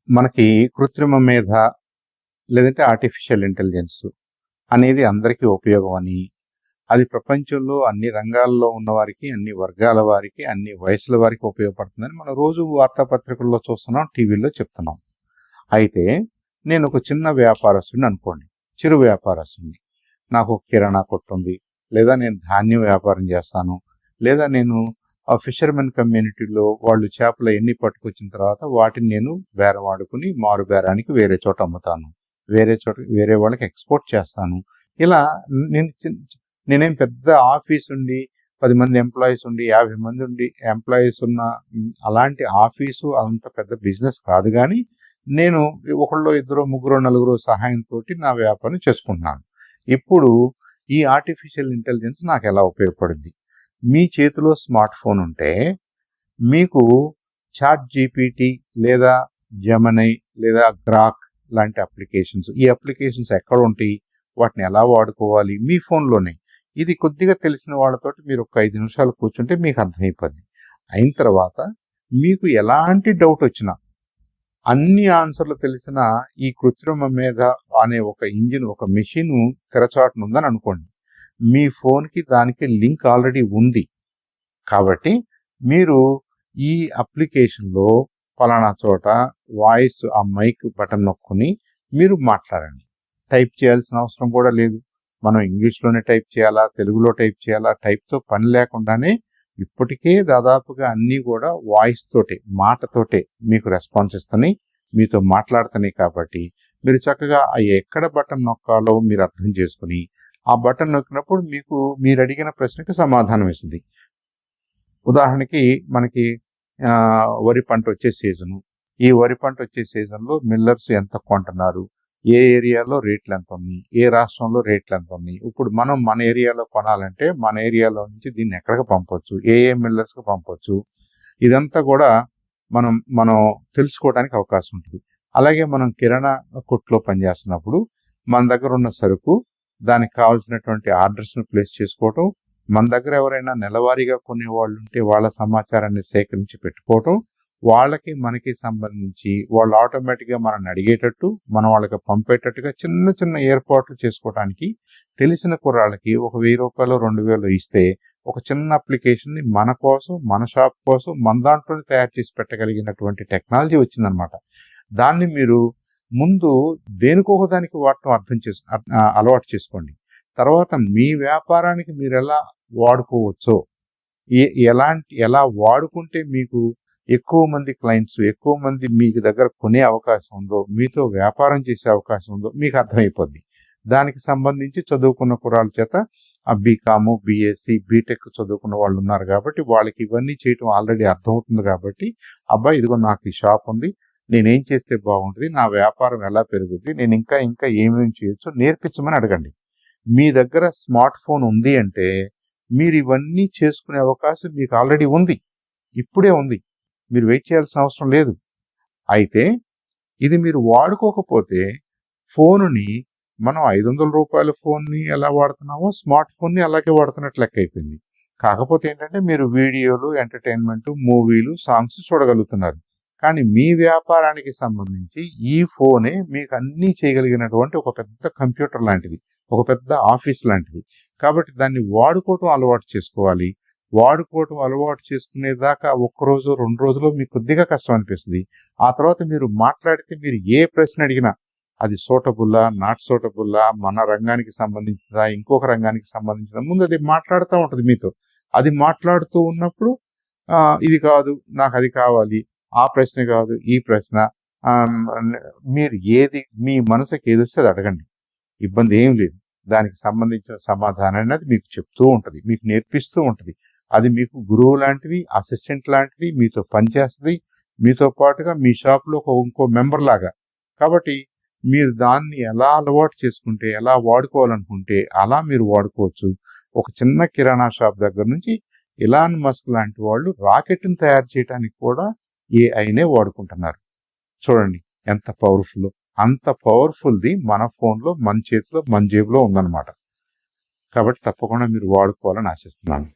మనకి కృత్రిమ మేధ లేదంటే ఆర్టిఫిషియల్ ఇంటెలిజెన్స్ అనేది అందరికీ ఉపయోగం అని, అది ప్రపంచంలో అన్ని రంగాల్లో ఉన్నవారికి, అన్ని వర్గాల వారికి, అన్ని వయసుల వారికి ఉపయోగపడుతుందని మనం రోజు వార్తాపత్రికల్లో చూస్తున్నాం, టీవీల్లో చెప్తున్నాం. అయితే నేను ఒక చిన్న వ్యాపారస్తుడిని అనుకోండి, చిరు వ్యాపారస్తుడిని. నాకు కిరాణా కొట్టు ఉంది, లేదా నేను ధాన్యం వ్యాపారం చేస్తాను, లేదా నేను ఆ ఫిషర్మెన్ కమ్యూనిటీలో వాళ్ళు చేపలు ఎన్ని పట్టుకొచ్చిన తర్వాత వాటిని నేను బేరం ఆడుకుని మారు బేరానికి వేరే చోట అమ్ముతాను, వేరే వాళ్ళకి ఎక్స్పోర్ట్ చేస్తాను. ఇలా నేనేం పెద్ద ఆఫీస్ ఉండి 10 మంది ఎంప్లాయీస్ ఉండి 50 మంది ఉండి ఎంప్లాయీస్ ఉన్న అలాంటి ఆఫీసు అంత పెద్ద బిజినెస్ కాదు. కానీ నేను ఒకళ్ళు ఇద్దరు ముగ్గురు నలుగురు సహాయంతో నా వ్యాపారం చేసుకుంటున్నాను. ఇప్పుడు ఈ ఆర్టిఫిషియల్ ఇంటెలిజెన్స్ నాకు ఎలా ఉపయోగపడుద్ది? మీ చేతిలో స్మార్ట్ ఫోన్ ఉంటే మీకు చాట్ జీపీటీ లేదా జెమినీ లేదా గ్రాక్ లాంటి అప్లికేషన్స్, ఈ అప్లికేషన్స్ ఎక్కడ ఉంటాయి, వాటిని ఎలా వాడుకోవాలి మీ ఫోన్లోనే. ఇది కొద్దిగా తెలిసిన వాళ్ళతోటి మీరు ఒక 5 నిమిషాలు కూర్చుంటే మీకు అర్థమైపోద్ది. అయిన తర్వాత మీకు ఎలాంటి డౌట్ వచ్చినా అన్ని ఆన్సర్లు తెలిసిన ఈ కృత్రిమ మేధ అనే ఒక ఇంజిన్, ఒక మెషిన్ తెరచాటును ఉందని అనుకోండి. మీ ఫోన్కి దానికి లింక్ ఆల్రెడీ ఉంది. కాబట్టి మీరు ఈ అప్లికేషన్లో ఫలానా చోట వాయిస్, ఆ మైక్ బటన్ నొక్కుని మీరు మాట్లాడండి. టైప్ చేయాల్సిన అవసరం కూడా లేదు. మనం ఇంగ్లీష్లోనే టైప్ చేయాలా, తెలుగులో టైప్ చేయాలా, టైప్తో పని లేకుండానే ఇప్పటికే దాదాపుగా అన్నీ కూడా వాయిస్ తోటే, మాటతోటే మీకు రెస్పాన్స్ ఇస్తున్నాయి, మీతో మాట్లాడుతున్నాయి. కాబట్టి మీరు చక్కగా ఎక్కడ బటన్ నొక్కాలో మీరు అర్థం చేసుకుని ఆ బటన్ నొక్కినప్పుడు మీకు మీరు అడిగిన ప్రశ్నకి సమాధానం ఇస్తుంది. ఉదాహరణకి మనకి వరి పంట వచ్చే సీజను, ఈ వరి పంట వచ్చే సీజన్లో మిల్లర్స్ ఎంత కొంటున్నారు, ఏ ఏరియాలో రేట్లు ఎంత ఉన్నాయి, ఏ రాష్ట్రంలో రేట్లు ఎంత ఉన్నాయి, ఇప్పుడు మనం మన ఏరియాలో కొనాలంటే మన ఏరియాలో నుంచి దీన్ని ఎక్కడికి పంపొచ్చు, ఏ మిల్లర్స్కి పంపొచ్చు, ఇదంతా కూడా మనం తెలుసుకోవడానికి అవకాశం ఉంటుంది. అలాగే మనం కిరాణా కొట్లో పనిచేస్తున్నప్పుడు మన దగ్గర ఉన్న సరుకు, దానికి కావాల్సినటువంటి ఆర్డర్స్ను ప్లేస్ చేసుకోవటం, మన దగ్గర ఎవరైనా నెలవారీగా కొనేవాళ్ళు ఉంటే వాళ్ళ సమాచారాన్ని సేకరించి పెట్టుకోవటం, వాళ్ళకి మనకి సంబంధించి వాళ్ళు ఆటోమేటిక్గా మనల్ని అడిగేటట్టు, మనం వాళ్ళకి పంపేటట్టుగా చిన్న చిన్న ఏర్పాట్లు చేసుకోవడానికి తెలిసిన కుర్రాళ్ళకి ఒక 1000 రూపాయలు 2000 ఇస్తే ఒక చిన్న అప్లికేషన్ని మన కోసం, మన షాప్ కోసం, మన దాంట్లోనే తయారు చేసి పెట్టగలిగినటువంటి టెక్నాలజీ వచ్చిందనమాట. దాన్ని మీరు ముందు దేనికొక దానికి వాడటం అలవాటు చేసుకోండి. తర్వాత మీ వ్యాపారానికి మీరు ఎలా వాడుకోవచ్చో, ఎలా వాడుకుంటే మీకు ఎక్కువ మంది క్లయింట్స్, ఎక్కువ మంది మీకు దగ్గర కొనే అవకాశం ఉందో, మీతో వ్యాపారం చేసే అవకాశం ఉందో మీకు అర్థమైపోద్ది. దానికి సంబంధించి చదువుకున్న కుర్రాళ్ళ చేత ఆ బీకాము, బీఎస్సీ, బీటెక్ చదువుకున్న వాళ్ళు ఉన్నారు కాబట్టి వాళ్ళకి ఇవన్నీ చేయటం ఆల్రెడీ అర్థమవుతుంది. కాబట్టి అబ్బాయి ఇదిగో నాకు ఈ షాప్ ఉంది, నేనేం చేస్తే బాగుంటుంది, నా వ్యాపారం ఎలా పెరుగుద్ది, నేను ఇంకా ఏమేమి చేయొచ్చో నేర్పించమని అడగండి. మీ దగ్గర స్మార్ట్ ఫోన్ ఉంది అంటే మీరు ఇవన్నీ చేసుకునే అవకాశం మీకు ఆల్రెడీ ఉంది, ఇప్పుడే ఉంది, మీరు వెయిట్ చేయాల్సిన అవసరం లేదు. అయితే ఇది మీరు వాడుకోకపోతే ఫోనుని మనం 500 రూపాయల ఫోన్ని ఎలా వాడుతున్నామో స్మార్ట్ ఫోన్ని అలాగే వాడుతున్నట్లు లెక్క అయిపోయింది. కాకపోతే ఏంటంటే మీరు వీడియోలు, ఎంటర్టైన్మెంట్, మూవీలు, సాంగ్స్ చూడగలుగుతున్నారు. కానీ మీ వ్యాపారానికి సంబంధించి ఈ ఫోనే మీకు అన్నీ చేయగలిగినటువంటి ఒక పెద్ద కంప్యూటర్ లాంటిది, ఒక పెద్ద ఆఫీస్ లాంటిది. కాబట్టి దాన్ని వాడుకోవటం అలవాటు చేసుకోవాలి. వాడుకోవటం అలవాటు చేసుకునేదాకా 1 రోజు 2 రోజులు మీకు కొద్దిగా కష్టం అనిపిస్తుంది. ఆ తర్వాత మీరు మాట్లాడితే మీరు ఏ ప్రశ్న అడిగినా అది సూటబుల్లా, నాట్ సూటబుల్లా, మన రంగానికి సంబంధించిందా, ఇంకొక రంగానికి సంబంధించిన, ముందు అది మాట్లాడుతూ ఉంటుంది మీతో. అది మాట్లాడుతూ ఉన్నప్పుడు ఇది కాదు, నాకు అది కావాలి, ఆ ప్రశ్న కాదు, ఈ ప్రశ్న, మీరు మీ మనసుకి ఏది వస్తే అది అడగండి, ఇబ్బంది ఏం లేదు. దానికి సంబంధించిన సమాధానం అనేది మీకు చెప్తూ ఉంటుంది, మీకు నేర్పిస్తూ ఉంటుంది. అది మీకు గురువు లాంటిది, అసిస్టెంట్ లాంటిది, మీతో పనిచేస్తుంది, మీతో పాటుగా మీ షాప్లో ఇంకో మెంబర్ లాగా. కాబట్టి మీరు దాన్ని ఎలా అలవాటు చేసుకుంటే, ఎలా వాడుకోవాలనుకుంటే అలా మీరు వాడుకోవచ్చు. ఒక చిన్న కిరాణా షాప్ దగ్గర నుంచి ఎలాన్ మస్క్ లాంటి వాళ్ళు రాకెట్ని తయారు చేయడానికి కూడా ఏఐనే వాడుకుంటున్నారు. చూడండి ఎంత పవర్ఫుల్. అంత పవర్ఫుల్ది మన ఫోన్లో, మన చేతిలో, మన జేబులో ఉందన్నమాట. కాబట్టి తప్పకుండా మీరు వాడుకోవాలని ఆశిస్తున్నాను.